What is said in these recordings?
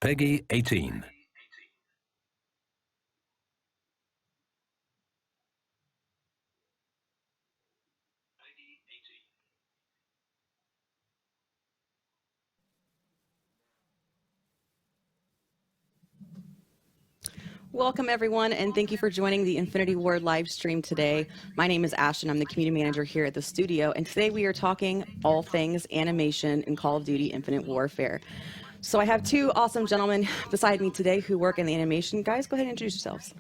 Peggy 18. Welcome, everyone, and thank you for joining the Infinityward live stream today. My name is Ashton. I'm the community manager here at the studio, and today we are talking all things animation in Call of Duty Infinite Warfare. So I have two awesome gentlemen beside me today who work in the animation. Guys, go ahead and introduce yourselves.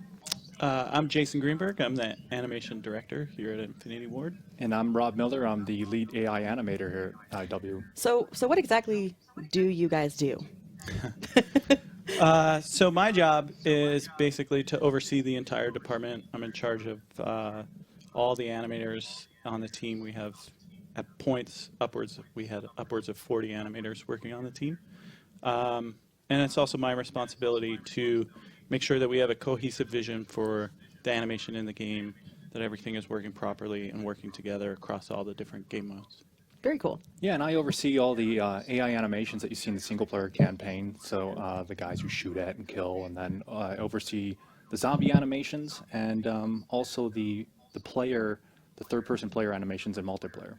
I'm Jason Greenberg. I'm the animation director here at Infinityward. And I'm Rob Miller. I'm the lead AI animator here at IW. So what exactly do you guys do? So my job is basically to oversee the entire department. I'm in charge of all the animators on the team. We have at points we had upwards of 40 animators working on the team. And it's also my responsibility to make sure that we have a cohesive vision for the animation in the game, that everything is working properly and working together across all the different game modes. Very cool. Yeah, and I oversee all the AI animations that you see in the single-player campaign. So the guys you shoot at and kill, and then I oversee the zombie animations and also the third-person player animations in multiplayer.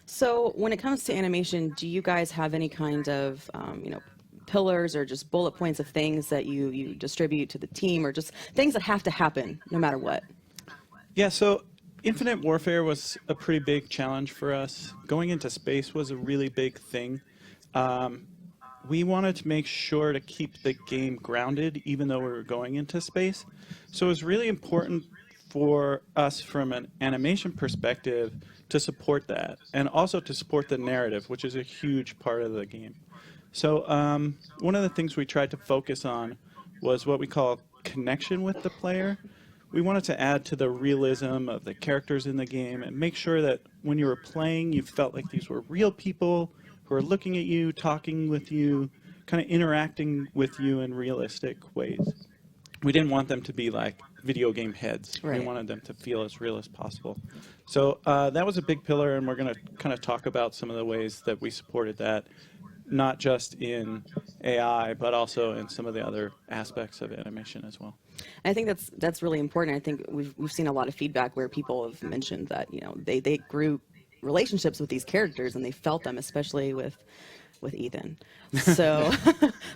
So when it comes to animation, do you guys have any kind of pillars or just bullet points of things that you distribute to the team, or just things that have to happen no matter what? Yeah, so Infinite Warfare was a pretty big challenge for us. Going into space was a really big thing. We wanted to make sure to keep the game grounded even though we were going into space. So it was really important for us from an animation perspective to support that, and also to support the narrative, which is a huge part of the game. So one of the things we tried to focus on was what we call connection with the player. We wanted to add to the realism of the characters in the game and make sure that when you were playing, you felt like these were real people who are looking at you, talking with you, kind of interacting with you in realistic ways. We didn't want them to be like video game heads. Right. We wanted them to feel as real as possible. So that was a big pillar, and we're going to kind of talk about some of the ways that we supported that, not just in AI, but also in some of the other aspects of animation as well. I think that's really important. I think we've seen a lot of feedback where people have mentioned that they grew relationships with these characters and they felt them, especially with Ethan. So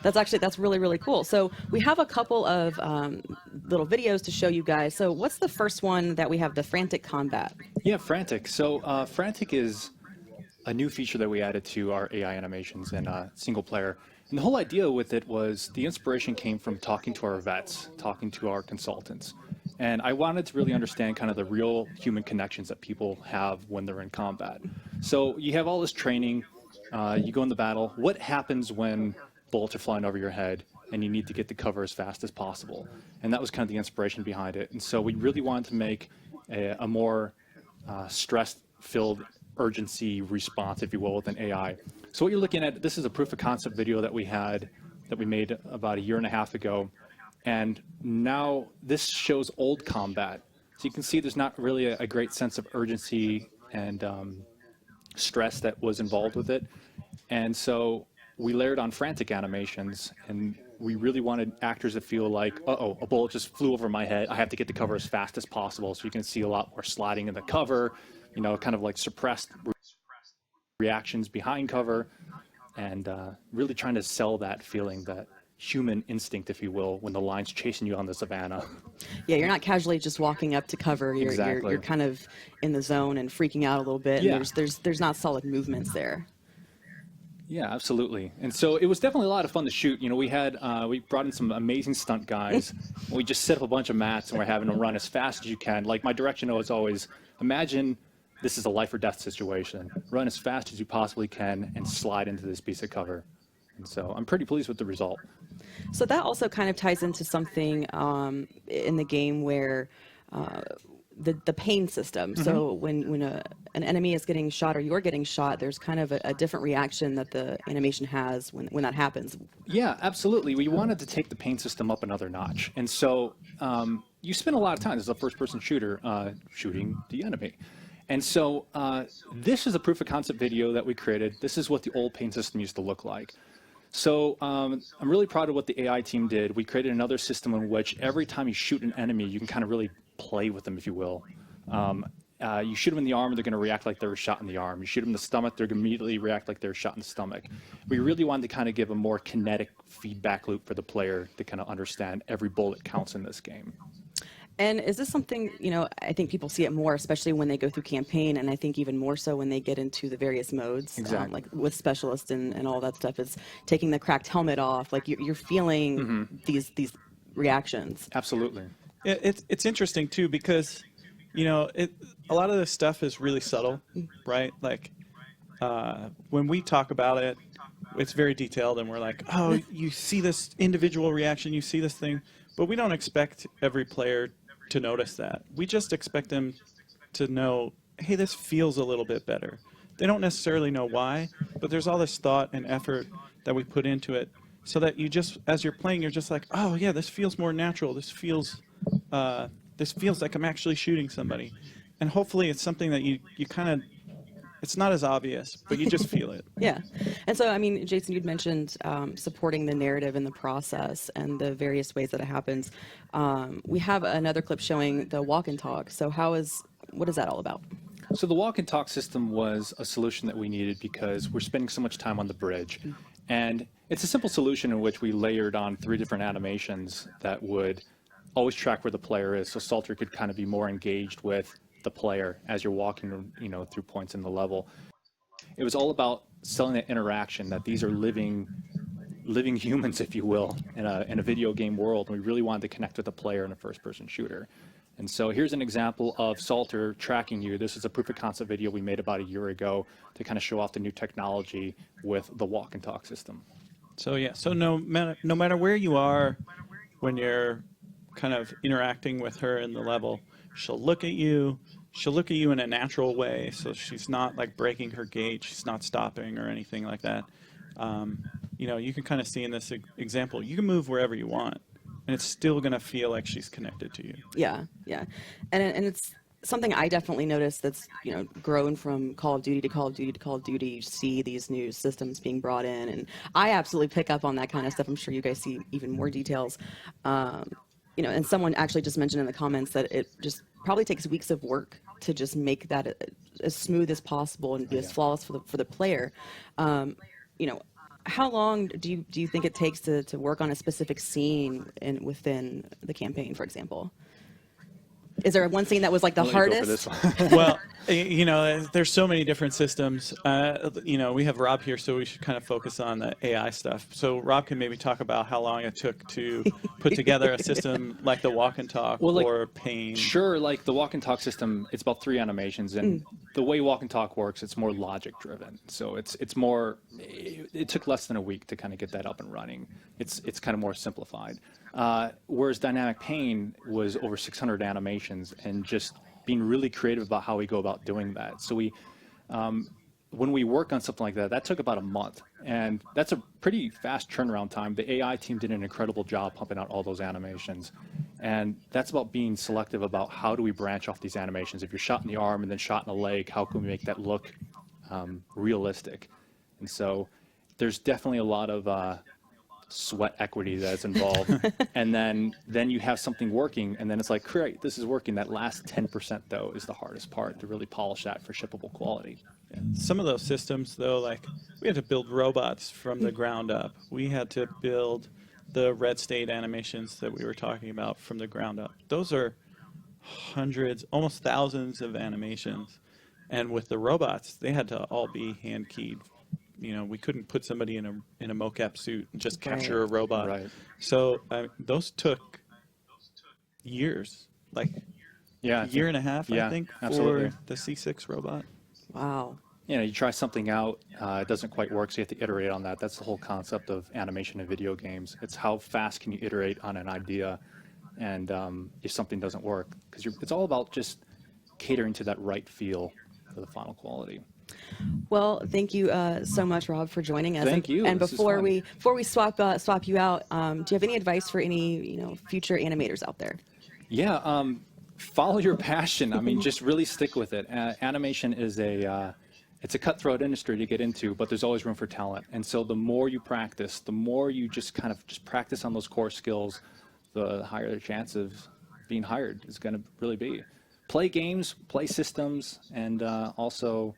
that's really, really cool. So we have a couple of little videos to show you guys. So what's the first one that we have, the Frantic Combat? Yeah, Frantic. So Frantic is a new feature that we added to our AI animations in single player. And the whole idea with it was the inspiration came from talking to our vets, talking to our consultants. And I wanted to really understand kind of the real human connections that people have when they're in combat. So you have all this training, you go in the battle. What happens when bullets are flying over your head and you need to get to cover as fast as possible? And that was kind of the inspiration behind it. And so we really wanted to make a more stress-filled urgency response, if you will, with an AI. So what you're looking at, this is a proof of concept video that we made about a year and a half ago. And now this shows old combat. So you can see there's not really a great sense of urgency and stress that was involved with it. And so we layered on frantic animations, and we really wanted actors to feel like, uh-oh, a bullet just flew over my head. I have to get the cover as fast as possible. So you can see a lot more sliding in the cover, kind of like suppressed reactions behind cover, and really trying to sell that feeling, that human instinct, if you will, when the line's chasing you on the savannah. Yeah, you're not casually just walking up to cover. Exactly. You're kind of in the zone and freaking out a little bit. Yeah. And there's not solid movements there. Yeah, absolutely. And so it was definitely a lot of fun to shoot. We brought in some amazing stunt guys. We just set up a bunch of mats and we're having them run as fast as you can. Like, my direction was always, imagine this is a life or death situation. Run as fast as you possibly can and slide into this piece of cover. And so I'm pretty pleased with the result. So that also kind of ties into something in the game where the pain system. Mm-hmm. So when an enemy is getting shot or you're getting shot, there's kind of a different reaction that the animation has when that happens. Yeah, absolutely. We wanted to take the pain system up another notch. And so you spend a lot of time as a first-person shooter shooting the enemy. And so this is a proof of concept video that we created. This is what the old pain system used to look like. So I'm really proud of what the AI team did. We created another system in which every time you shoot an enemy, you can kind of really play with them, if you will. You shoot them in the arm, they're going to react like they were shot in the arm. You shoot them in the stomach, they're going to immediately react like they're shot in the stomach. We really wanted to kind of give a more kinetic feedback loop for the player to kind of understand every bullet counts in this game. And is this something, I think people see it more, especially when they go through campaign, and I think even more so when they get into the various modes, Exactly. like with specialist and all that stuff, is taking the cracked helmet off, like you're feeling these reactions. Absolutely. It's interesting too because, a lot of this stuff is really subtle, right? Like when we talk about it, it's very detailed, and we're like, oh, you see this individual reaction, you see this thing, but we don't expect every player to notice that. We just expect them to know, hey, this feels a little bit better. They don't necessarily know why, but there's all this thought and effort that we put into it so that you just, as you're playing, you're just like, oh yeah, this feels more natural. This feels like I'm actually shooting somebody. And hopefully it's something that you kind of, it's not as obvious, but you just feel it. Yeah. And so, I mean, Jason, you'd mentioned supporting the narrative in the process and the various ways that it happens. We have another clip showing the walk and talk. So what is that all about? So the walk and talk system was a solution that we needed because we're spending so much time on the bridge. And it's a simple solution in which we layered on 3 different animations that would always track where the player is, so Salter could kind of be more engaged with the player as you're walking, through points in the level. It was all about selling that interaction, that these are living humans, if you will, in a video game world. And we really wanted to connect with the player in a first-person shooter. And so here's an example of Salter tracking you. This is a proof of concept video we made about a year ago to kind of show off the new technology with the walk and talk system. So yeah, so no matter where you are when you're kind of interacting with her in the level, she'll look at you in a natural way, so she's not like breaking her gait, she's not stopping or anything like that. You can kind of see in this example, you can move wherever you want, and it's still going to feel like she's connected to you. Yeah, yeah. And it's something I definitely noticed that's, grown from Call of Duty to Call of Duty to Call of Duty. You see these new systems being brought in, and I absolutely pick up on that kind of stuff. I'm sure you guys see even more details. And someone actually just mentioned in the comments that it just probably takes weeks of work to just make that as smooth as possible and be as flawless for the player. How long do you think it takes to work on a specific scene within the campaign, for example? Is there one scene that was like the hardest? Well, there's so many different systems. We have Rob here, so we should kind of focus on the AI stuff. So Rob can maybe talk about how long it took to put together a system like the walk and talk or Pain. Sure, like the walk and talk system, it's about 3 animations, and the way walk and talk works, it's more logic driven. So it's more. It took less than a week to kind of get that up and running. It's kind of more simplified. Whereas Dynamic Pain was over 600 animations and just being really creative about how we go about doing that. So when we work on something like that, that took about a month, and that's a pretty fast turnaround time. The AI team did an incredible job pumping out all those animations, and that's about being selective about how do we branch off these animations. If you're shot in the arm and then shot in the leg, how can we make that look realistic? And so there's definitely a lot of sweat equity that's involved. And then you have something working, and then it's like, great, this is working. That last 10% though is the hardest part to really polish that for shippable quality. Yeah. Some of those systems though, like we had to build robots from the ground up. We had to build the red state animations that we were talking about from the ground up. Those are hundreds, almost thousands of animations. And with the robots, they had to all be hand keyed. We couldn't put somebody in a mocap suit and just capture a robot. Right. So those took years, like a year and a half, I think, absolutely. for the C6 robot. Wow. You try something out, it doesn't quite work, so you have to iterate on that. That's the whole concept of animation in video games. It's how fast can you iterate on an idea, and if something doesn't work, because it's all about just catering to that right feel for the final quality. Well, thank you so much, Rob, for joining us. Thank you. And This is before fun. we swap you out, do you have any advice for any future animators out there? Yeah, follow your passion. I mean, just really stick with it. Animation is it's a cutthroat industry to get into, but there's always room for talent. And so the more you practice, the more you just kind of just practice on those core skills, the higher the chance of being hired is going to really be. Play games, play systems, and also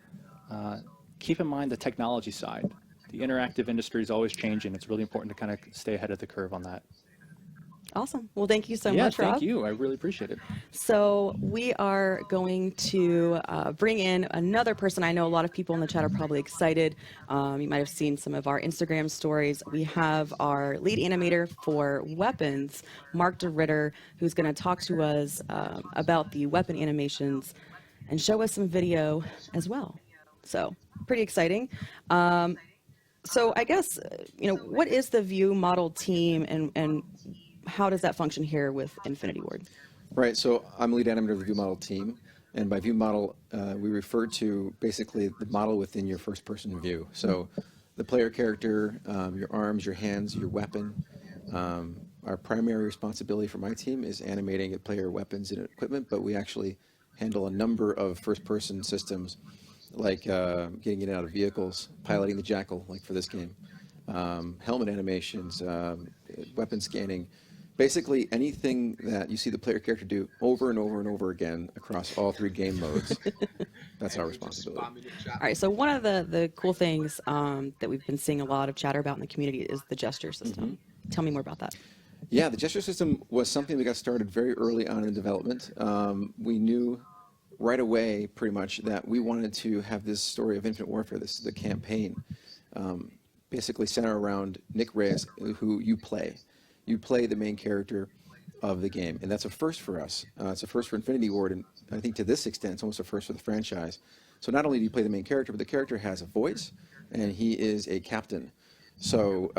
keep in mind the technology side. The interactive industry is always changing. It's really important to kind of stay ahead of the curve on that. Awesome. Well, thank you so Yeah, much, Rob. thank you. I really appreciate it. So we are going to bring in another person. I know a lot of people in the chat are probably excited. You might have seen some of our Instagram stories. We have our lead animator for weapons, Mark DeRitter, who's going to talk to us about the weapon animations and show us some video as well. So pretty exciting. So I guess, what is the View model team and how does that function here with Infinityward? Right, so I'm lead animator of the View model team, and by View model, we refer to basically the model within your first-person view. So the player character, your arms, your hands, your weapon. Our primary responsibility for my team is animating player weapons and equipment, but we actually handle a number of first-person systems, like getting in and out of vehicles, piloting the Jackal, like for this game, helmet animations, weapon scanning. Basically, anything that you see the player character do over and over and over again across all 3 game modes, that's our responsibility. All right, so one of the cool things that we've been seeing a lot of chatter about in the community is the gesture system. Tell me more about that. Yeah, the gesture system was something that got started very early on in development. We knew right away, pretty much, that we wanted to have this story of Infinite Warfare, the campaign, basically center around Nick Reyes, who you play. You play the main character of the game, and that's a first for us. It's a first for Infinityward, and I think to this extent, it's almost a first for the franchise. So not only do you play the main character, but the character has a voice, and he is a captain. So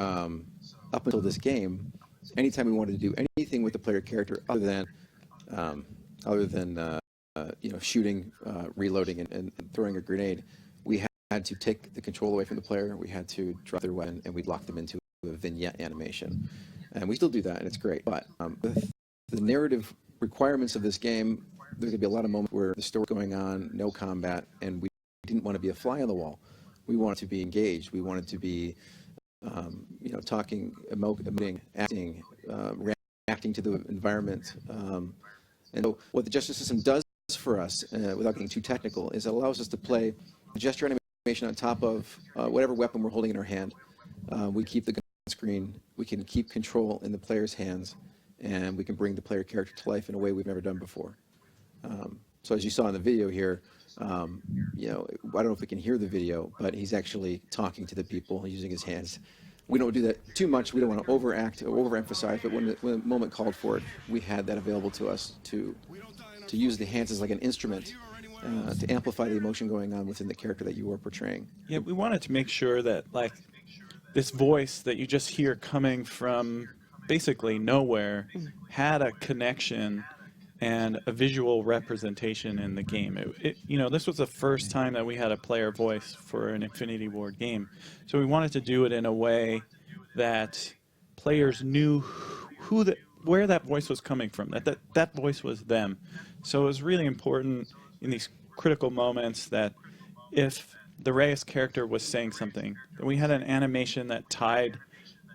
up until this game, anytime we wanted to do anything with the player character other than shooting, reloading, and throwing a grenade, we had to take the control away from the player. We had to drop their weapon, and we'd lock them into a vignette animation. And we still do that, and it's great. But with the narrative requirements of this game, there's going to be a lot of moments where the story's going on, no combat, and we didn't want to be a fly on the wall. We wanted to be engaged. We wanted to be, talking, emoting, acting, reacting to the environment. And so what the gesture system does for us, without getting too technical, is it allows us to play gesture animation on top of whatever weapon we're holding in our hand. We keep the gun screen, we can keep control in the player's hands, and we can bring the player character to life in a way we've never done before. So as you saw in the video here, I don't know if we can hear the video, but he's actually talking to the people using his hands. We don't do that too much. We don't want to overact or overemphasize, but when the moment called for it, we had that available to us to use the hands as like an instrument to amplify the emotion going on within the character that you are portraying. Yeah, we wanted to make sure that this voice that you just hear coming from basically nowhere had a connection and a visual representation in the game. This was the first time that we had a player voice for an Infinityward game. So we wanted to do it in a way that players knew where that voice was coming from, that voice was them. So it was really important in these critical moments that if the Reyes character was saying something, that we had an animation that tied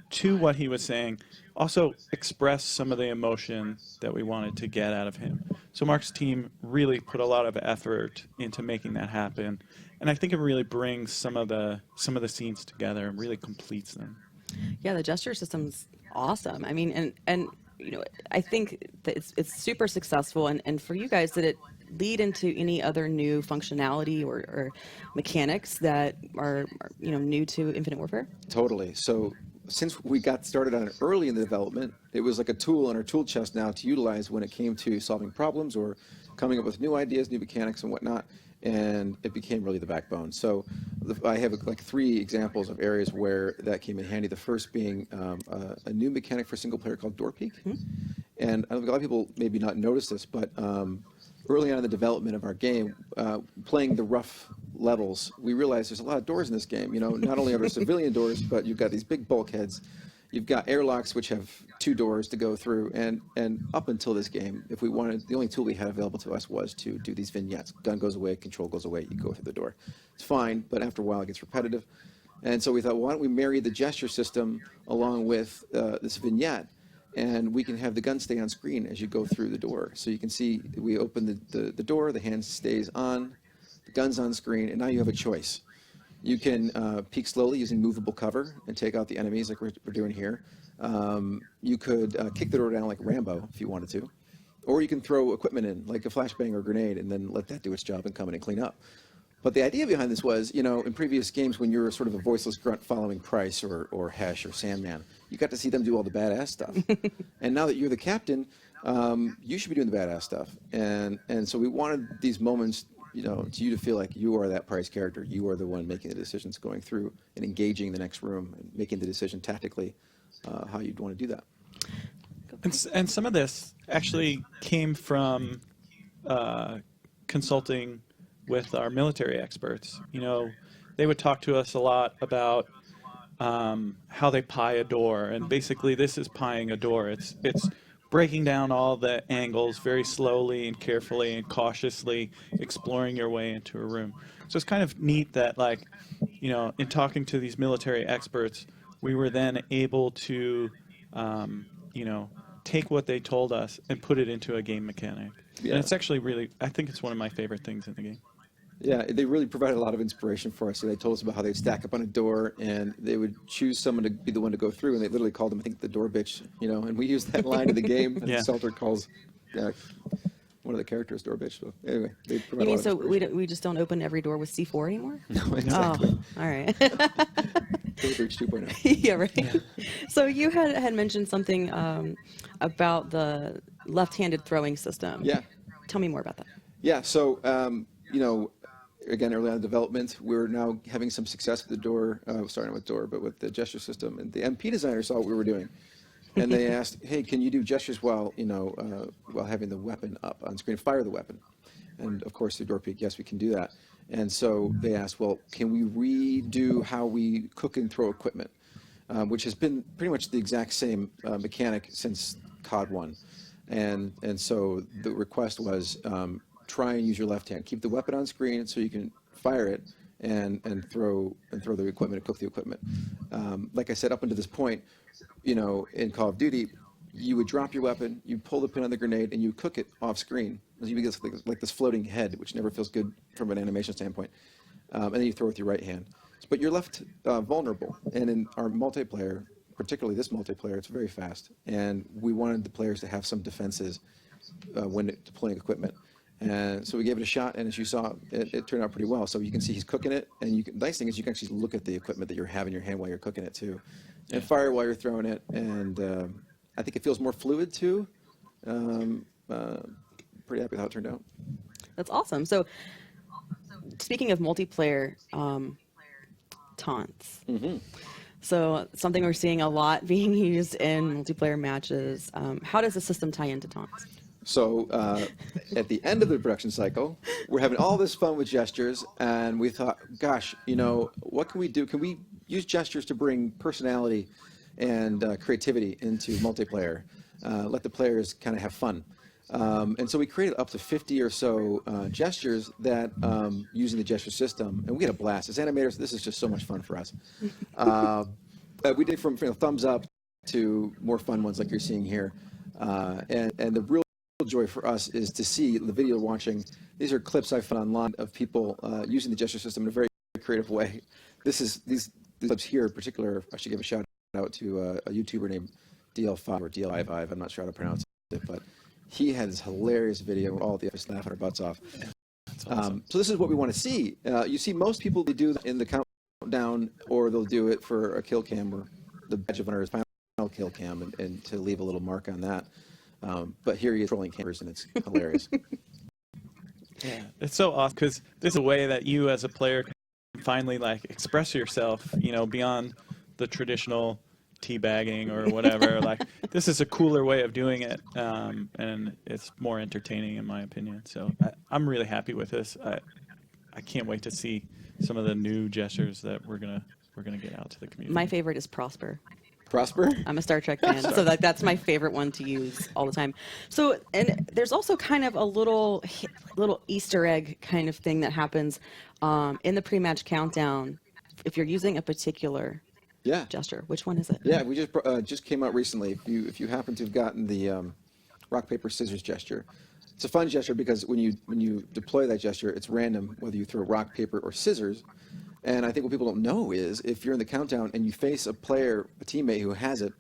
to what he was saying, also expressed some of the emotion that we wanted to get out of him. So Mark's team really put a lot of effort into making that happen, and I think it really brings some of the scenes together and really completes them. Yeah, the gesture system's awesome. I mean, and I think that it's super successful, and for you guys, did it lead into any other new functionality or mechanics that are new to Infinite Warfare? Totally. So since we got started on it early in the development, it was like a tool in our tool chest now to utilize when it came to solving problems or coming up with new ideas, new mechanics and whatnot, and it became really the backbone. So I have like 3 examples of areas where that came in handy. The first being a new mechanic for single player called Door Peek. And I think a lot of people maybe not notice this, but early on in the development of our game, playing the rough levels, we realized there's a lot of doors in this game. Not only are there civilian doors, but you've got these big bulkheads, You've got airlocks, which have 2 doors to go through, and up until this game, if we wanted, the only tool we had available to us was to do these vignettes. Gun goes away, control goes away, you go through the door. It's fine, but after a while it gets repetitive. And so we thought, why don't we marry the gesture system along with this vignette, and we can have the gun stay on screen as you go through the door. So you can see we open the door, the hand stays on, the gun's on screen, and now you have a choice. You can peek slowly using movable cover and take out the enemies like we're doing here. You could kick the door down like Rambo if you wanted to. Or you can throw equipment in, like a flashbang or a grenade, and then let that do its job and come in and clean up. But the idea behind this was, in previous games when you were sort of a voiceless grunt following Price or Hesh or Sandman, you got to see them do all the badass stuff. And now that you're the captain, you should be doing the badass stuff. And so we wanted these moments, to you to feel like you are that Price character. You are the one making the decisions, going through and engaging the next room and making the decision tactically how you'd want to do that. And some of this actually came from consulting with our military experts. They would talk to us a lot about how they pie a door, and basically this is pieing a door. It's breaking down all the angles very slowly and carefully and cautiously, exploring your way into a room. So it's kind of neat that, in talking to these military experts, we were then able to, take what they told us and put it into a game mechanic. Yeah. And it's actually really, I think it's one of my favorite things in the game. Yeah, they really provided a lot of inspiration for us. So they told us about how they'd stack up on a door, and they would choose someone to be the one to go through, and they literally called them, I think, the door bitch, and we used that line in the game. Yeah. Salter calls one of the characters door bitch. So anyway, they provided You mean a lot so of inspiration. we just don't open every door with C4 anymore? No, exactly. Oh, all right. Door breach 2.0. Yeah, right. Yeah. So you had mentioned something about the left-handed throwing system. Yeah. Tell me more about that. Yeah, so, again, early on in development, we're now having some success with the door, starting with door, but with the gesture system. And the MP designer saw what we were doing. And they asked, hey, can you do gestures while having the weapon up on screen, fire the weapon? And of course, the door peek, yes, we can do that. And so they asked, well, can we redo how we cook and throw equipment, which has been pretty much the exact same mechanic since COD 1. And so the request was try and use your left hand. Keep the weapon on screen so you can fire it and throw the equipment and cook the equipment. Like I said, up until this point, in Call of Duty, you would drop your weapon, you pull the pin on the grenade, and you cook it off screen. You get like this floating head, which never feels good from an animation standpoint. And then you throw with your right hand. But you're left vulnerable. And in our multiplayer, particularly this multiplayer, it's very fast. And we wanted the players to have some defenses when deploying equipment. And so we gave it a shot, and as you saw, it turned out pretty well. So you can see he's cooking it, and the nice thing is you can actually look at the equipment that you have in your hand while you're cooking it too, and fire while you're throwing it. And I think it feels more fluid too. Pretty happy with how it turned out. That's awesome. So speaking of multiplayer taunts, so something we're seeing a lot being used in multiplayer matches. How does the system tie into taunts? So at the end of the production cycle, we're having all this fun with gestures, and we thought, gosh, what can we do? Can we use gestures to bring personality and creativity into multiplayer? Let the players kind of have fun. And so we created up to 50 or so gestures that using the gesture system, and we had a blast. As animators, this is just so much fun for us. We did from thumbs up to more fun ones like you're seeing here. And the real joy for us is to see the video watching. These are clips I found online of people using the gesture system in a very creative way. These clips here in particular, I should give a shout out to a YouTuber named DL5 or DL55, I'm not sure how to pronounce it, but he had this hilarious video where all the us laughing our butts off. That's awesome. So this is what we want to see. You see most people, they do that in the countdown, or they'll do it for a kill cam, or the badge of honor is final kill cam, and to leave a little mark on that. But here he is trolling cameras, and it's hilarious. Yeah, it's so awesome because there's a way that you as a player can finally express yourself, beyond the traditional teabagging or whatever. This is a cooler way of doing it, and it's more entertaining in my opinion. So I'm really happy with this. I can't wait to see some of the new gestures that we're gonna get out to the community. My favorite is Prosper. Prosper? I'm a Star Trek fan, so that's my favorite one to use all the time. So, and there's also kind of a little Easter egg kind of thing that happens in the pre-match countdown. If you're using a particular Yeah. gesture, which one is it? Yeah, we just came out recently. If you happen to have gotten the rock paper scissors gesture, it's a fun gesture because when you deploy that gesture, it's random whether you throw rock, paper, or scissors. And I think what people don't know is if you're in the countdown and you face a teammate who has it,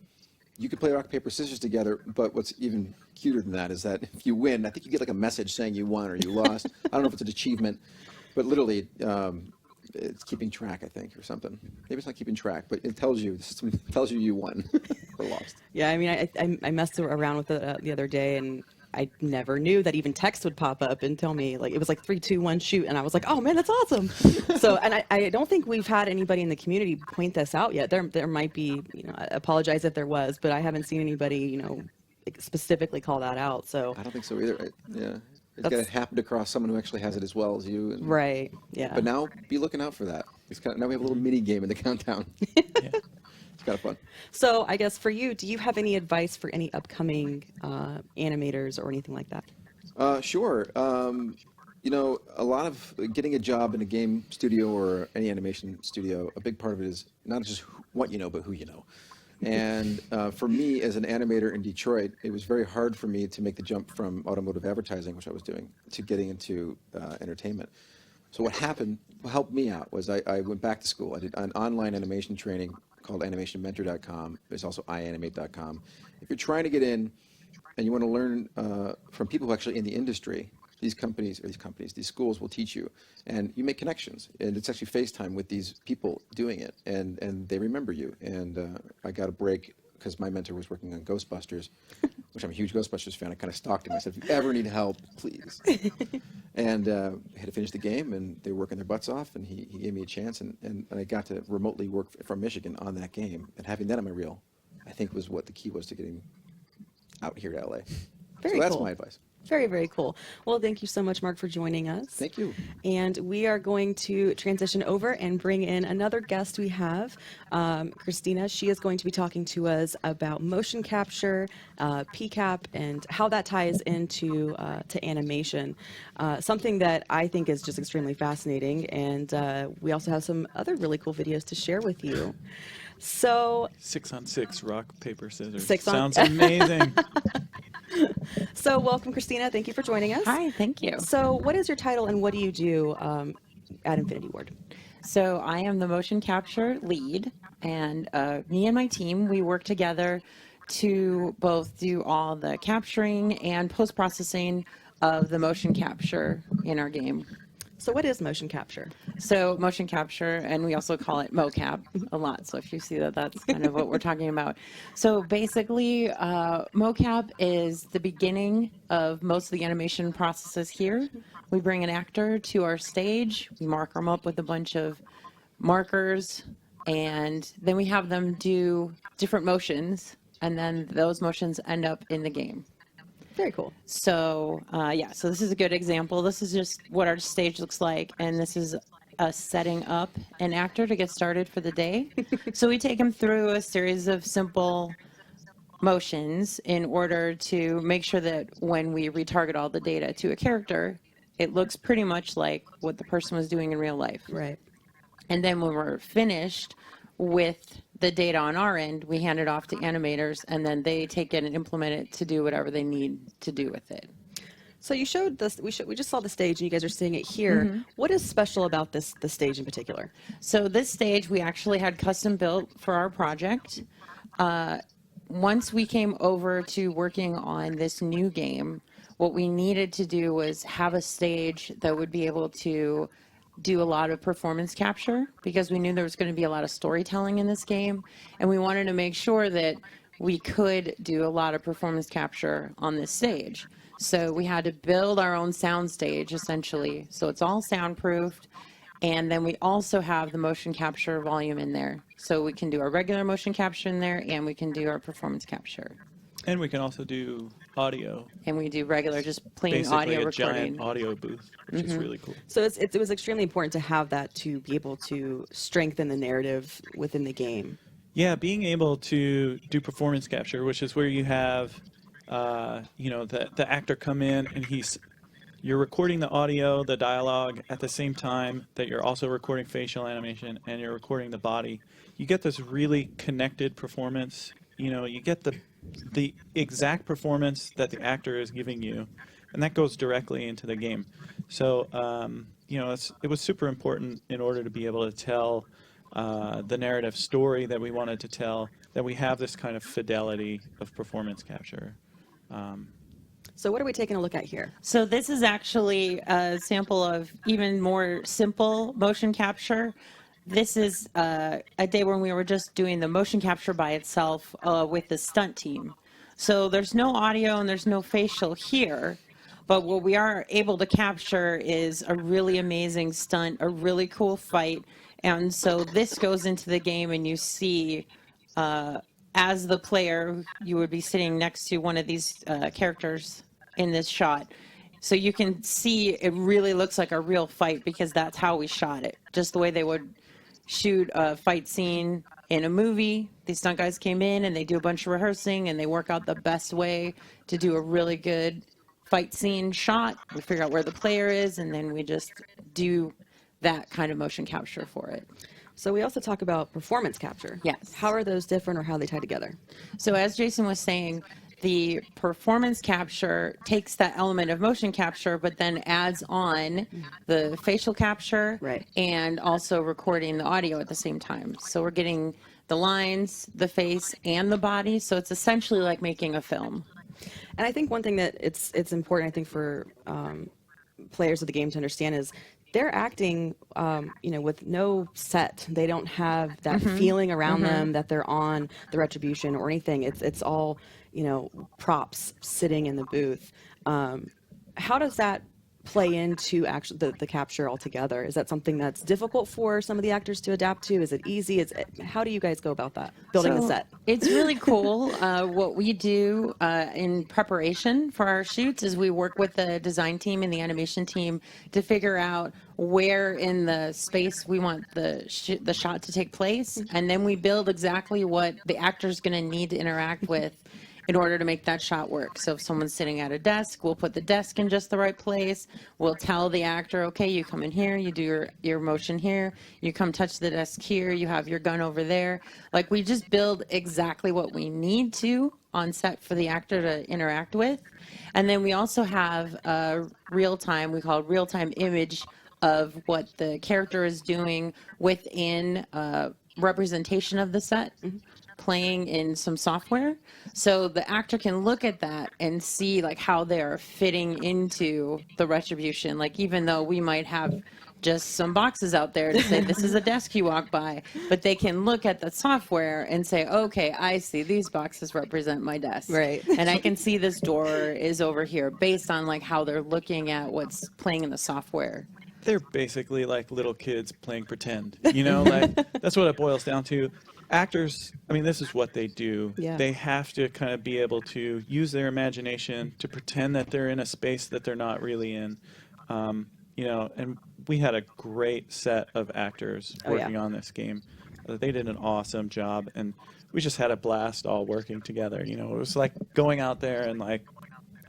you could play rock, paper, scissors together. But what's even cuter than that is that if you win, I think you get like a message saying you won or you lost. I don't know if it's an achievement, but literally it's keeping track, I think, or something. Maybe it's not keeping track, but it tells you, the system tells you won or lost. Yeah, I mean, I messed around with it the other day, and I never knew that even text would pop up and tell me, like, it was like 3, 2, 1, shoot, and I was like, oh man, that's awesome. So, and I don't think we've had anybody in the community point this out yet. There might be, I apologize if there was, but I haven't seen anybody, specifically call that out. So I don't think so either. Yeah. It's got to happen across someone who actually has it as well as you. And, right. Yeah. But now be looking out for that. Now we have a little mini game in the countdown. Yeah. It's kind of fun. So I guess for you, do you have any advice for any upcoming animators or anything like that? Sure. A lot of getting a job in a game studio or any animation studio, a big part of it is not just what you know, but who you know. And for me, as an animator in Detroit, it was very hard for me to make the jump from automotive advertising, which I was doing, to getting into entertainment. So what helped me out was I went back to school. I did an online animation training called animationmentor.com. There's also ianimate.com. If you're trying to get in and you want to learn from people who are actually in the industry, these schools will teach you, and you make connections, and it's actually FaceTime with these people doing it, and they remember you. And I got a break because my mentor was working on Ghostbusters, which I'm a huge Ghostbusters fan. I kind of stalked him. I said, if you ever need help, please. And I had to finish the game, and they were working their butts off, and he gave me a chance, and I got to remotely work from Michigan on that game, and having that on my reel, I think was what the key was to getting out here to LA. Very so that's cool. my advice. Very, very cool. Well, thank you so much, Mark, for joining us. Thank you. And we are going to transition over and bring in another guest we have, Christina. She is going to be talking to us about motion capture, PCAP, and how that ties into to animation. Something that I think is just extremely fascinating. And we also have some other really cool videos to share with you. So 6-on-6 rock, paper, scissors. Sounds amazing. So welcome, Christina. Thank you for joining us. Hi, thank you. So what is your title and what do you do at Infinityward? So I am the motion capture lead, and me and my team, we work together to both do all the capturing and post-processing of the motion capture in our game. So what is motion capture? So motion capture, and we also call it mocap a lot. So if you see that, that's kind of what we're talking about. So basically, mocap is the beginning of most of the animation processes here. We bring an actor to our stage, we mark them up with a bunch of markers, and then we have them do different motions, and then those motions end up in the game. Very cool. So yeah, so this is a good example. This is just what our stage looks like, and this is us setting up an actor to get started for the day. So we take him through a series of simple motions in order to make sure that when we retarget all the data to a character, it looks pretty much like what the person was doing in real life. Right. And then when we're finished with the data on our end, we hand it off to animators, and then they take it and implement it to do whatever they need to do with it. So you showed this. We just saw the stage, and you guys are seeing it here. Mm-hmm. What is special about the stage in particular? So this stage we actually had custom built for our project. Once we came over to working on this new game, what we needed to do was have a stage that would be able to do a lot of performance capture, because we knew there was going to be a lot of storytelling in this game, and we wanted to make sure that we could do a lot of performance capture on this stage. So we had to build our own sound stage, essentially. So it's all soundproofed, and then we also have the motion capture volume in there. So we can do our regular motion capture in there, and we can do our performance capture. And we can also do audio. And we do regular, just plain Basically audio a recording. giant audio booth, which is really cool. So it was extremely important to have that to be able to strengthen the narrative within the game. Yeah, being able to do performance capture, which is where you have, the actor come in and you're recording the audio, the dialogue at the same time that you're also recording facial animation and you're recording the body. You get this really connected performance. You get the exact performance that the actor is giving you, and that goes directly into the game. So, it was super important in order to be able to tell the narrative story that we wanted to tell, that we have this kind of fidelity of performance capture. So what are we taking a look at here? So this is actually a sample of even more simple motion capture. This is a day when we were just doing the motion capture by itself with the stunt team. So there's no audio and there's no facial here, but what we are able to capture is a really amazing stunt, a really cool fight. And so this goes into the game and you see, as the player, you would be sitting next to one of these characters in this shot. So you can see it really looks like a real fight because that's how we shot it. Just the way they would shoot a fight scene in a movie. These stunt guys came in and they do a bunch of rehearsing and they work out the best way to do a really good fight scene shot. We figure out where the player is and then we just do that kind of motion capture for it. So we also talk about performance capture. Yes. How are those different or how they tie together? So as Jason was saying, the performance capture takes that element of motion capture, but then adds on the facial capture Right. and also recording the audio at the same time. So we're getting the lines, the face, and the body. So it's essentially like making a film. And I think one thing that it's important, I think, for players of the game to understand is they're acting, with no set. They don't have that feeling around them that they're on the Retribution or anything. It's all, props sitting in the booth. How does that play into actually the capture altogether? Is that something that's difficult for some of the actors to adapt to? Is it easy? How do you guys go about that, building the set? It's really cool. What we do in preparation for our shoots is we work with the design team and the animation team to figure out where in the space we want the shot to take place, and then we build exactly what the actor's going to need to interact with in order to make that shot work. So if someone's sitting at a desk, we'll put the desk in just the right place. We'll tell the actor, okay, you come in here, you do your motion here, you come touch the desk here, you have your gun over there. Like, we just build exactly what we need to on set for the actor to interact with. And then we also have real-time, we call it real-time image of what the character is doing within representation of the set. Playing in some software, so the actor can look at that and see like how they're fitting into the Retribution. Like, even though we might have just some boxes out there to say this is a desk you walk by, but they can look at the software and say, okay, I see these boxes represent my desk, Right. and I can see this door is over here based on like how they're looking at what's playing in the software. They're basically like little kids playing pretend, like that's what it boils down to. Actors, this is what they do. Yeah. They have to kind of be able to use their imagination to pretend that they're in a space that they're not really in. And we had a great set of actors working on this game. They did an awesome job, and we just had a blast all working together. It was like going out there and like,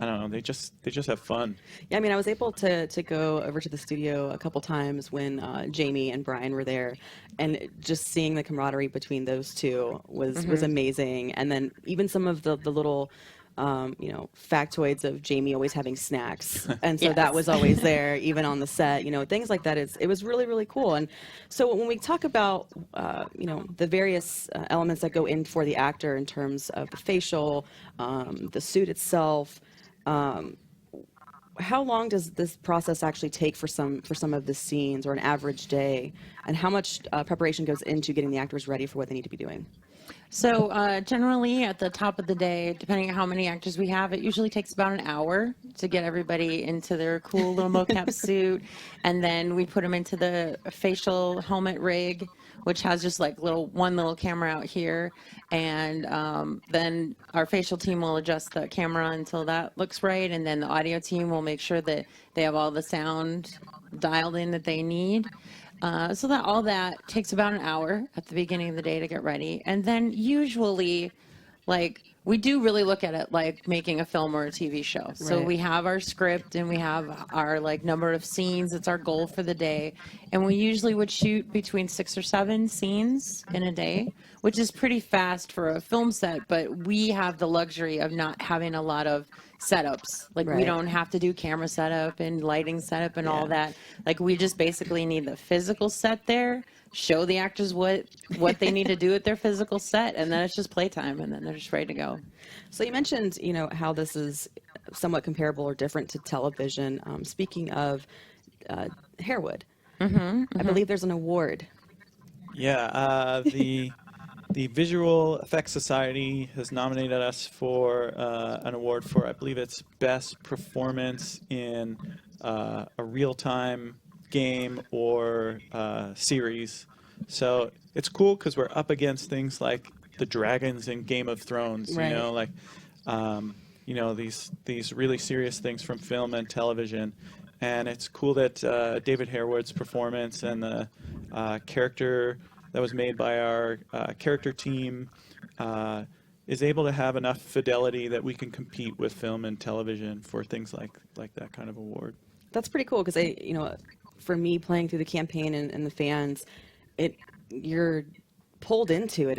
I don't know, they just have fun. Yeah, I was able to go over to the studio a couple times when Jamie and Brian were there, and just seeing the camaraderie between those two was amazing. And then even some of the little factoids of Jamie always having snacks, and so Yes. that was always there even on the set. Things like that. It was really, really cool. And so when we talk about the various elements that go in for the actor in terms of the facial, the suit itself. How long does this process actually take for some of the scenes, or an average day, and how much preparation goes into getting the actors ready for what they need to be doing? So generally at the top of the day, depending on how many actors we have, it usually takes about an hour to get everybody into their cool little mocap suit. And then we put them into the facial helmet rig, which has just like one little camera out here. And then our facial team will adjust the camera until that looks right. And then the audio team will make sure that they have all the sound dialed in that they need. So that all that takes about an hour at the beginning of the day to get ready. And then usually, like, we do really look at it like making a film or a TV show. So Right. we have our script and we have our like number of scenes. It's our goal for the day. And we usually would shoot between 6 or 7 scenes in a day, which is pretty fast for a film set. But we have the luxury of not having a lot of setups. Like we Right. don't have to do camera setup and lighting setup and all Yeah. that. Like we just basically need the physical set there, show the actors what they need to do at their physical set, and then it's just playtime, and then they're just ready to go. So you mentioned, how this is somewhat comparable or different to television. Speaking of Harewood, I believe there's an award. Yeah, the Visual Effects Society has nominated us for an award for, I believe it's Best Performance in a Real-Time Game or Series. So it's cool because we're up against things like the dragons in Game of Thrones, Right. these really serious things from film and television. And it's cool that David Harewood's performance and the character that was made by our character team is able to have enough fidelity that we can compete with film and television for things like that kind of award. That's pretty cool because for me playing through the campaign and the fans, you're pulled into it.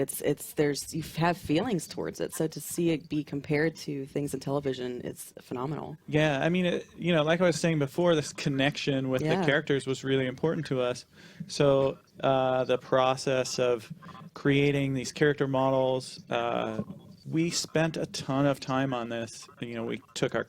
You have feelings towards it. So to see it be compared to things in television, it's phenomenal. Yeah, I mean, like I was saying before, this connection with Yeah. the characters was really important to us. So the process of creating these character models, we spent a ton of time on this. We took our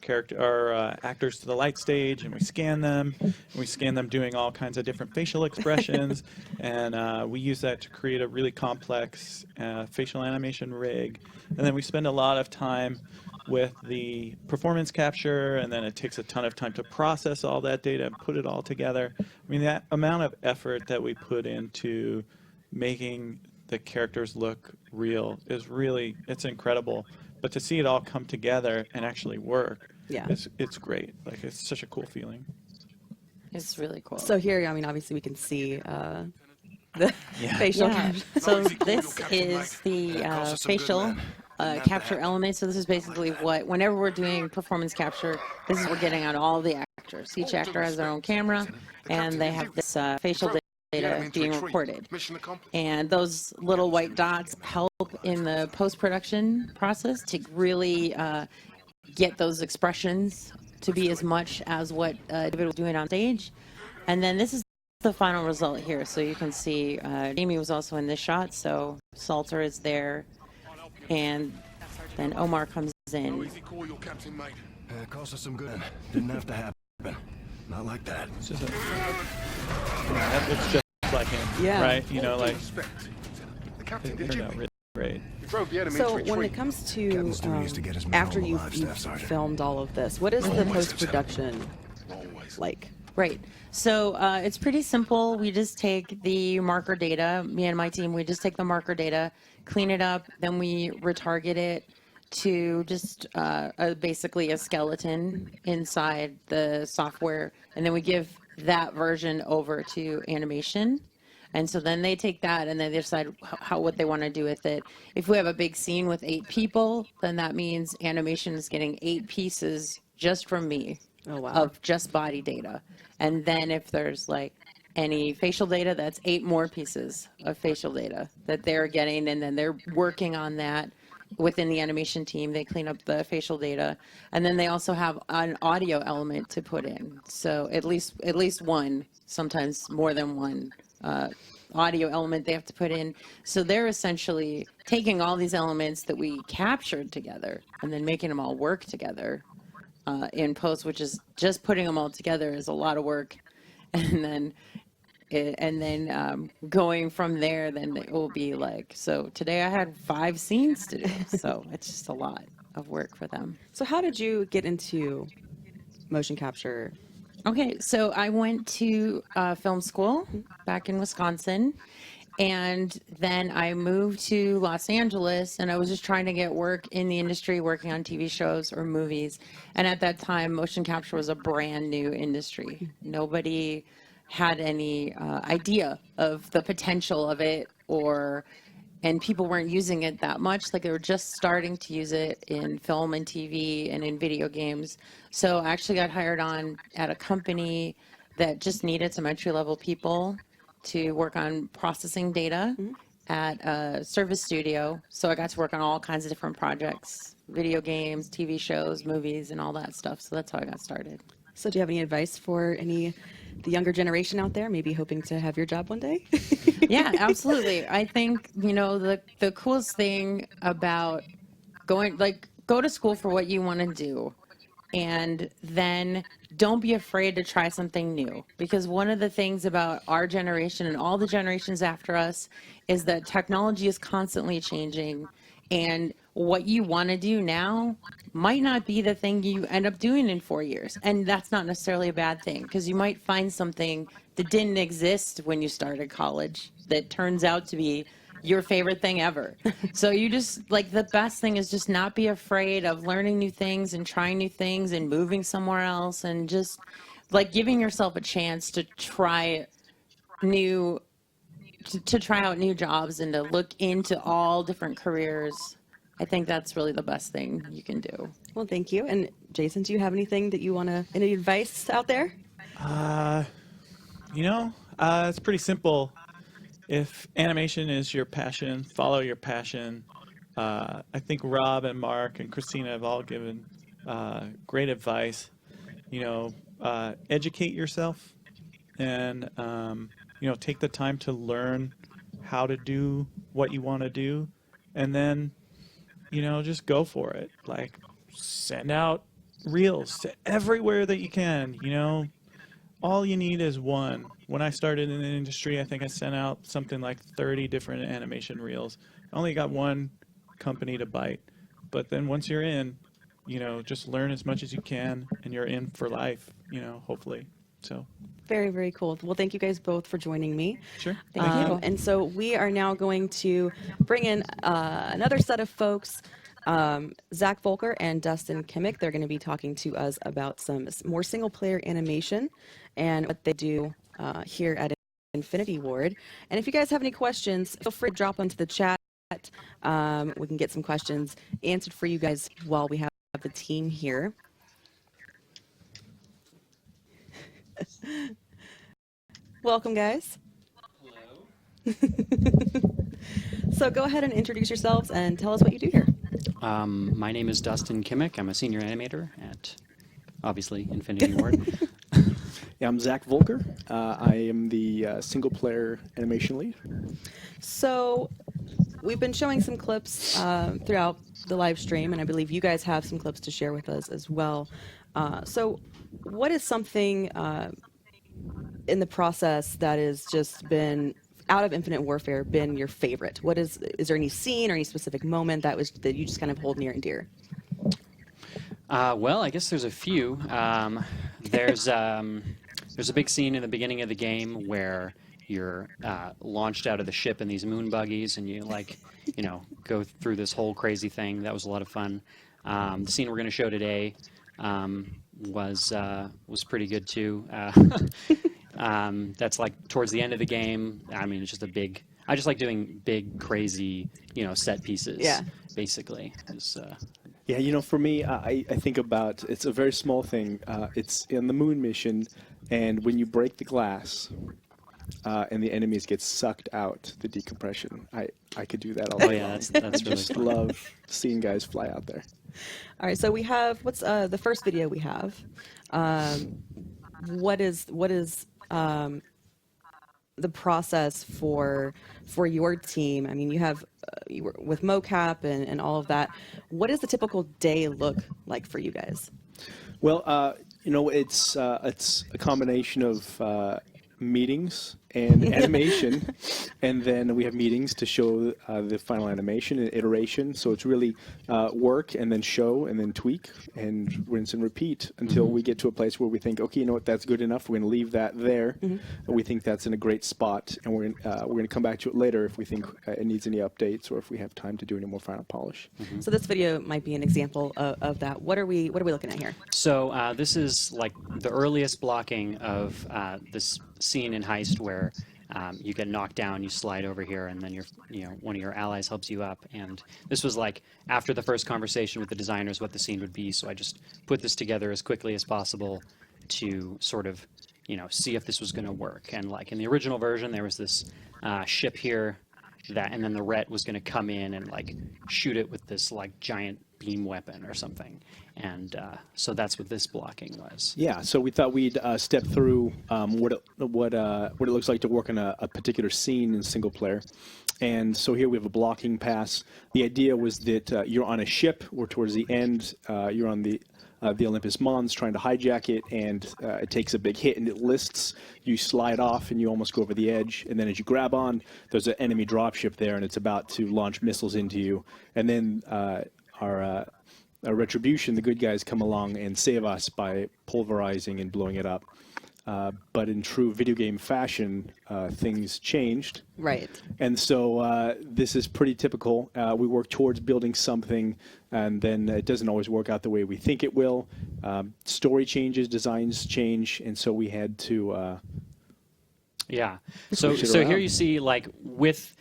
actors to the light stage and we scanned them. And we scanned them doing all kinds of different facial expressions, and we used that to create a really complex facial animation rig. And then we spend a lot of time with the performance capture, and then it takes a ton of time to process all that data and put it all together. I mean, that amount of effort that we put into making the characters look real it's incredible. But to see it all come together and actually work, Yeah. it's great. Like, it's such a cool feeling. It's really cool. So here, obviously we can see the facial Yeah. capture. So this is the facial capture element. So this is basically whenever we're doing performance capture, this is what we're getting on all the actors. Each actor has their own camera, and they have this facial data being recorded. And those little white dots help in the post-production process to really get those expressions to be as much as what David was doing on stage. And then this is the final result here. So you can see Jamie was also in this shot, so Salter is there. And then Omar comes in. Cost us some good. Didn't have to happen. Not like that. That looks just like him, Yeah. right? It Captain, turned out really great. So when it comes to Captain still needs to get his men after all alive, you've Staff Sergeant. filmed all of this, what is the post-production like? Right. So it's pretty simple. We just take the marker data, me and my team, we just take the marker data, clean it up, then we retarget it to just basically a skeleton inside the software, and then we give that version over to animation. And so then they take that and then they decide what they want to do with it. If we have a big scene with 8 people, then that means animation is getting 8 pieces just from me. Oh, wow. Of just body data. And then if there's like any facial data, that's 8 more pieces of facial data that they're getting, and then they're working on that within the animation team. They clean up the facial data, and then they also have an audio element to put in. So at least one, sometimes more than one audio element they have to put in. So they're essentially taking all these elements that we captured together and then making them all work together in post, which is just putting them all together is a lot of work. And then going from there, then it will be like, so today I had 5 scenes to do. So it's just a lot of work for them. So how did you get into motion capture? Okay, so I went to film school back in Wisconsin, and then I moved to Los Angeles, and I was just trying to get work in the industry, working on TV shows or movies. And at that time, motion capture was a brand new industry. Nobody had any idea of the potential of it, and people weren't using it that much. Like they were just starting to use it in film and TV and in video games. So I actually got hired on at a company that just needed some entry level people to work on processing data at a service studio. So I got to work on all kinds of different projects, video games, TV shows, movies, and all that stuff. So that's how I got started. So do you have any advice for the younger generation out there, maybe hoping to have your job one day? Yeah, absolutely. I think, the coolest thing about go to school for what you want to do, and then don't be afraid to try something new. Because one of the things about our generation and all the generations after us is that technology is constantly changing, and what you want to do now might not be the thing you end up doing in 4 years. And that's not necessarily a bad thing, because you might find something that didn't exist when you started college that turns out to be your favorite thing ever. So you just, the best thing is just not be afraid of learning new things and trying new things and moving somewhere else, and just giving yourself a chance to try out new jobs and to look into all different careers. I think that's really the best thing you can do. Well, thank you. And Jason, do you have anything that you any advice out there? It's pretty simple. If animation is your passion, follow your passion. I think Rob and Mark and Christina have all given great advice. Educate yourself, and take the time to learn how to do what you want to do, and then just go for it. Send out reels to everywhere that you can. All you need is one. When I started in the industry, I think I sent out something like 30 different animation reels. I only got one company to bite. But then once you're in, just learn as much as you can, and you're in for life, hopefully. So. Very, very cool. Well, thank you guys both for joining me. Sure. Thank you. And so we are now going to bring in another set of folks, Zach Volker and Dustin Kimmick. They're going to be talking to us about some more single-player animation and what they do here at Infinityward. And if you guys have any questions, feel free to drop onto the chat. We can get some questions answered for you guys while we have the team here. Welcome, guys. Hello. So go ahead and introduce yourselves and tell us what you do here. My name is Dustin Kimmick. I'm a senior animator at, obviously, Infinityward. Yeah, I'm Zach Volker. I am the single-player animation lead. So we've been showing some clips throughout the live stream, and I believe you guys have some clips to share with us as well. So what is something in the process that has just been out of Infinite Warfare been your favorite? Is there any scene or any specific moment that you just kind of hold near and dear? Well, I guess there's a few. There's a big scene in the beginning of the game where you're launched out of the ship in these moon buggies, and you go through this whole crazy thing. That was a lot of fun. The scene we're going to show today was pretty good too. That's towards the end of the game. I mean, it's just I just like doing big, crazy, set pieces. Yeah. Basically. Yeah, for me, I think about, it's a very small thing. It's in the moon mission, and when you break the glass and the enemies get sucked out, the decompression, I could do that all day long. Yeah, that's really just fun. love seeing guys fly out there. All right, so we have, what's the first video we have? What is the process for your team? I mean, you were with mocap and all of that. What does the typical day look like for you guys? Well, it's a combination of meetings and animation, and then we have meetings to show the final animation and iteration. So it's really work and then show and then tweak and rinse and repeat until we get to a place where we think, okay, you know what, that's good enough. We're going to leave that there. We think that's in a great spot, and we're going to come back to it later if we think it needs any updates or if we have time to do any more final polish. So this video might be an example of that. What are we looking at here? So this is like the earliest blocking of this scene in Heist where you get knocked down, you slide over here, and then one of your allies helps you up. And this was like after the first conversation with the designers what the scene would be. So I just put this together as quickly as possible to sort of see if this was going to work. And like in the original version, there was this ship here and then the Ret was going to come in and like shoot it with this like giant beam weapon or something. And so that's what this blocking was. Yeah, so we thought we'd step through what it looks like to work on a particular scene in single player. And so here we have a blocking pass. The idea was that you're on a ship, or towards the end, you're on the Olympus Mons trying to hijack it, and it takes a big hit and it lists. You slide off and you almost go over the edge, and then as you grab on, there's an enemy dropship there, and it's about to launch missiles into you. And then our Retribution, the good guys, come along and save us by pulverizing and blowing it up. But in true video game fashion, things changed. Right. And so this is pretty typical. We work towards building something, and then it doesn't always work out the way we think it will. Story changes, designs change, and so we had to... Yeah. So here you see, like, with...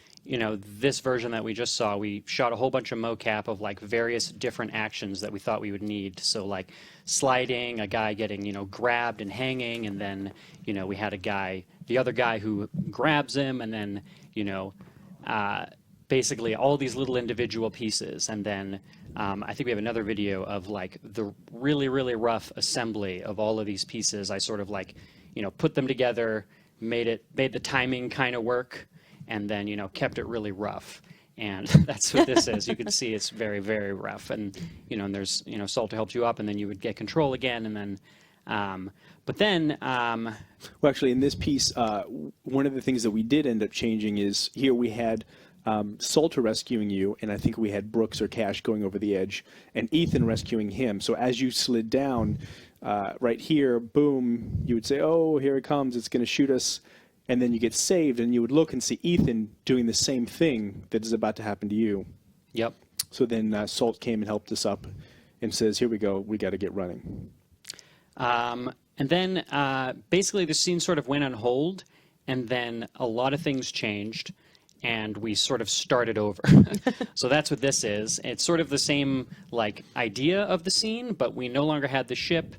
this version that we just saw, we shot a whole bunch of mocap of like various different actions that we thought we would need. So like sliding, a guy getting, grabbed and hanging, and then, we had the other guy who grabs him, and then, basically all these little individual pieces. And then I think we have another video of like the really, really rough assembly of all of these pieces. I sort of like, put them together, made the timing kind of work, and then, kept it really rough. And that's what this is. You can see it's very, very rough. And, and there's, Salter helps you up, and then you would get control again. And then, but then... Well, actually, in this piece, one of the things that we did end up changing is here we had Salter rescuing you, and I think we had Brooks or Cash going over the edge, and Ethan rescuing him. So as you slid down, right here, boom, you would say, oh, here it comes, it's going to shoot us. And then you get saved, and you would look and see Ethan doing the same thing that is about to happen to you. Yep. So then Salt came and helped us up and says, here we go, we got to get running. And then basically the scene sort of went on hold, and then a lot of things changed, and we sort of started over. So that's what this is. It's sort of the same like idea of the scene, but we no longer had the ship.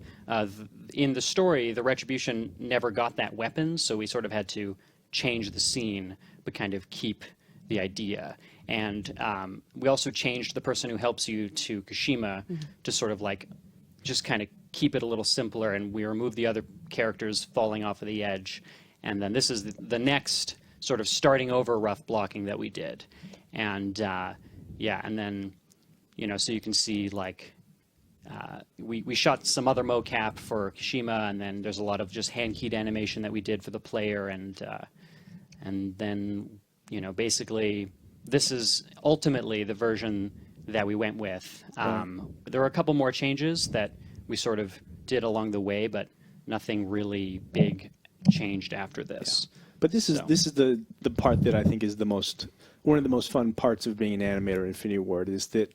In the story, the Retribution never got that weapon, so we sort of had to change the scene, but kind of keep the idea. And we also changed the person who helps you to Kashima to sort of like just kind of keep it a little simpler, and we removed the other characters falling off of the edge. And then this is the next sort of starting over rough blocking that we did. And yeah, and then, so you can see like, we shot some other mocap for Kashima, and then there's a lot of just hand-keyed animation that we did for the player, and then basically this is ultimately the version that we went with. There were a couple more changes that we sort of did along the way, but nothing really big changed after this. Yeah. But this is the part that I think is one of the most fun parts of being an animator in Infinityward is that.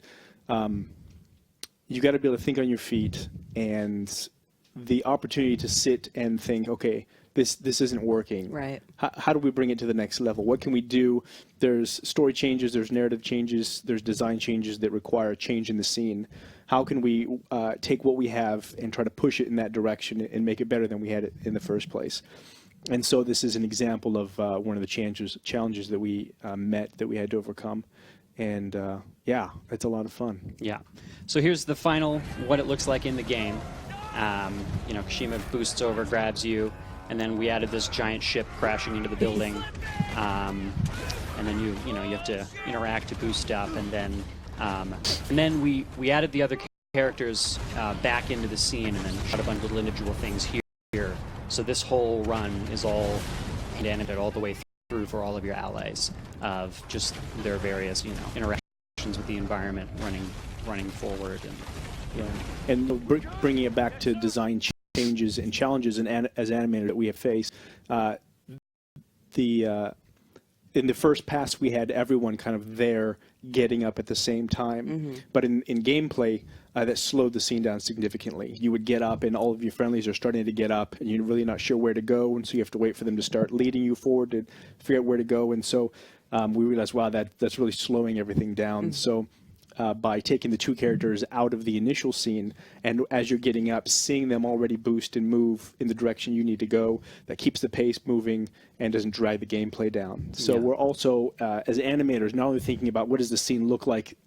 You got to be able to think on your feet, and the opportunity to sit and think, okay, this isn't working. Right. How do we bring it to the next level? What can we do? There's story changes, there's narrative changes, there's design changes that require a change in the scene. How can we take what we have and try to push it in that direction and make it better than we had it in the first place? And so this is an example of one of the challenges that we met that we had to overcome. And yeah, it's a lot of fun. Yeah. So here's the final, what it looks like in the game. Kashima boosts over, grabs you, and then we added this giant ship crashing into the building. And then you have to interact to boost up, and then we added the other characters back into the scene, and then shot a bunch of little individual things here. So this whole run is all and animate all the way through for all of your allies of just their various, interactions with the environment, running forward, and bringing it back to design changes and challenges as animator that we have faced. In the first pass, we had everyone kind of there getting up at the same time. But in gameplay, that slowed the scene down significantly. You would get up, and all of your friendlies are starting to get up, and you're really not sure where to go, and so you have to wait for them to start leading you forward to figure out where to go. And so we realized, wow, that's really slowing everything down. So by taking the two characters out of the initial scene, and as you're getting up, seeing them already boost and move in the direction you need to go, that keeps the pace moving and doesn't drag the gameplay down. So we're also, as animators, not only thinking about what does the scene look like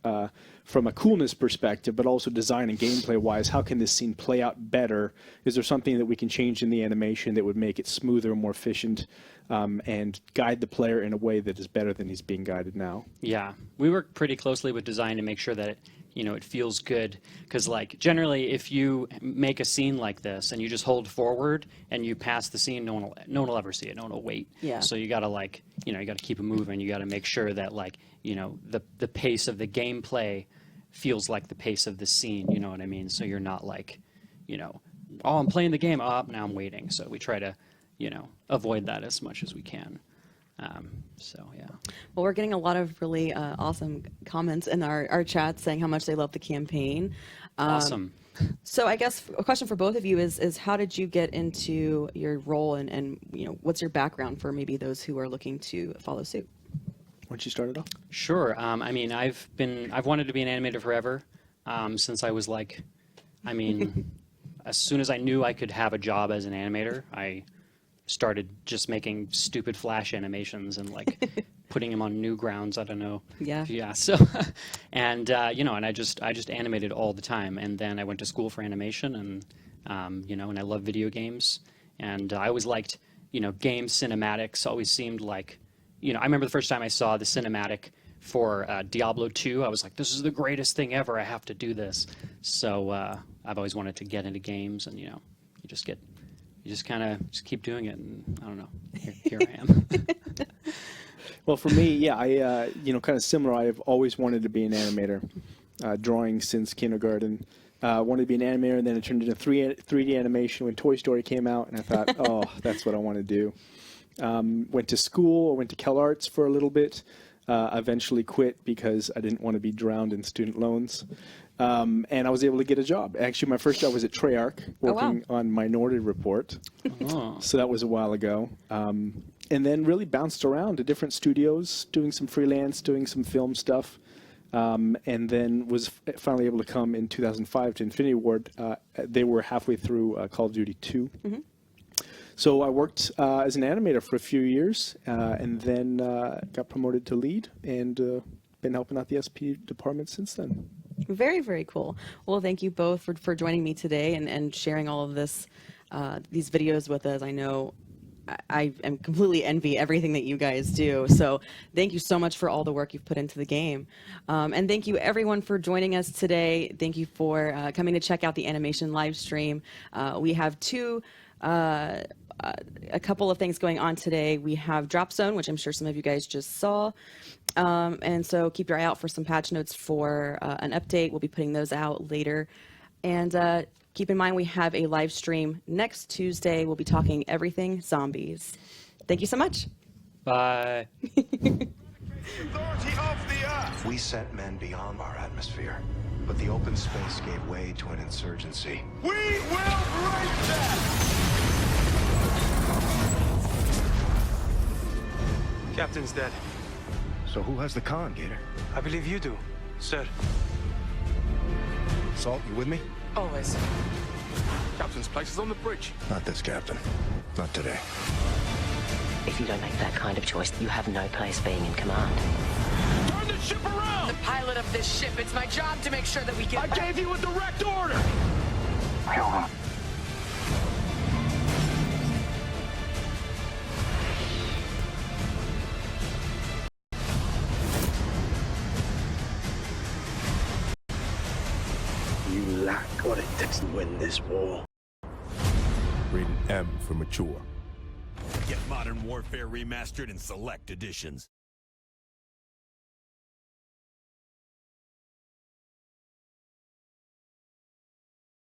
from a coolness perspective, but also design and gameplay-wise, how can this scene play out better? Is there something that we can change in the animation that would make it smoother and more efficient, and guide the player in a way that is better than he's being guided now? Yeah, we work pretty closely with design to make sure that it feels good. Because generally, if you make a scene like this and you just hold forward and you pass the scene, no one will ever see it. No one will wait. Yeah. So you gotta you gotta keep it moving. You gotta make sure that the pace of the gameplay feels like the pace of the scene. You know what I mean? So you're not oh, I'm playing the game. Oh, now I'm waiting. So we try to avoid that as much as we can. Yeah. Well, we're getting a lot of really awesome comments in our chat saying how much they love the campaign. Awesome. So I guess a question for both of you is how did you get into your role, and what's your background for maybe those who are looking to follow suit? Why don't you start it off? Sure. I've wanted to be an animator forever, since I was as soon as I knew I could have a job as an animator, I started just making stupid Flash animations and putting them on Newgrounds. I don't know. Yeah. So, and and I just animated all the time. And then I went to school for animation, and and I love video games. And I always liked, game cinematics. Always seemed like, I remember the first time I saw the cinematic for Diablo 2. I was like, this is the greatest thing ever. I have to do this. So I've always wanted to get into games, and you just kind of keep doing it, and I don't know. Here I am. Well, for me, I kind of similar. I've always wanted to be an animator, drawing since kindergarten. Wanted to be an animator, and then it turned into 3D animation when Toy Story came out, and I thought, oh, that's what I want to do. Went to school. I went to CalArts for a little bit. Eventually quit because I didn't want to be drowned in student loans. And I was able to get a job. Actually, my first job was at Treyarch, working on Minority Report. Oh. So that was a while ago. And then really bounced around to different studios, doing some freelance, doing some film stuff. And then was finally able to come in 2005 to Infinityward. They were halfway through Call of Duty 2. Mm-hmm. So I worked as an animator for a few years, and then got promoted to lead, and been helping out the SP department since then. Very, very cool. Well, thank you both for joining me today and sharing all of this, these videos with us. I know I am completely envy everything that you guys do. So thank you so much for all the work you've put into the game. And thank you everyone for joining us today. Thank you for coming to check out the animation live stream. We have a couple of things going on today. We have Drop Zone, which I'm sure some of you guys just saw. And so keep your eye out for some patch notes for an update. We'll be putting those out later. And keep in mind, we have a live stream next Tuesday. We'll be talking everything zombies. Thank you so much. Bye. We sent men beyond our atmosphere, but the open space gave way to an insurgency. We will break that! Captain's dead. So who has the con, Gator? I believe you do, sir. Salt, you with me? Always. Captain's place is on the bridge. Not this captain. Not today. If you don't make that kind of choice, you have no place being in command. Turn the ship around! The pilot of this ship. It's my job to make sure that we get I gave you a direct order! Kill him. You lack what it takes to win this war. Rated M for mature. Get Modern Warfare Remastered in select editions.